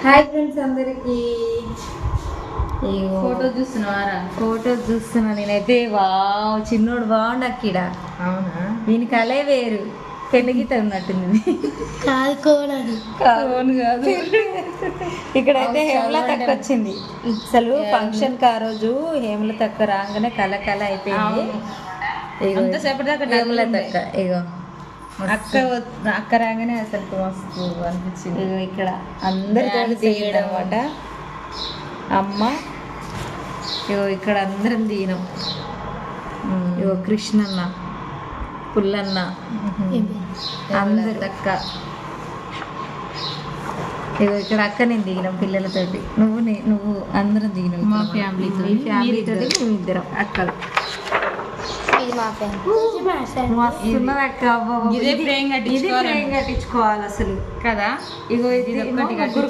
Hi friends అందరికి. Photo చూస్తున్నావారా? Photos చూస్తున్నా నేనైతే. వావ్, చిన్నోడు బాగుండు అక్కడ. అవునా? దీని కలే వేరు, పెళ్ళిగీత ఉన్నట్టుంది. కాదు కోనది. కాదు. ఇక్కడైతే హేమలత అక్క వచ్చింది. అసలు ఫంక్షన్ కి ఆ రోజు హేమలత అక్క రాగానే కల అయిపోయింది. అంతసేపటి దాకా హేమలత అక్క ఇగో అక్క రాగానే అసలు మస్తు అనిపించింది. ఇగో ఇక్కడ అందరితో దిగడం అనమాట. అమ్మ ఇగో ఇక్కడ అందరం దిగినాం. ఇగో కృష్ణన్న, పుల్లన్న, అందరు అక్క. ఇగో ఇక్కడ అక్క నేను దిగినాం పిల్లలతోటి. నువ్వు అందరం దిగినాం మా ఫ్యామిలీతో. మేము ఇద్దరం అక్కలు. ఇదే ఫ్రేమ్ కట్టించుకోవాలి అసలు కదా. ఇగో ఇది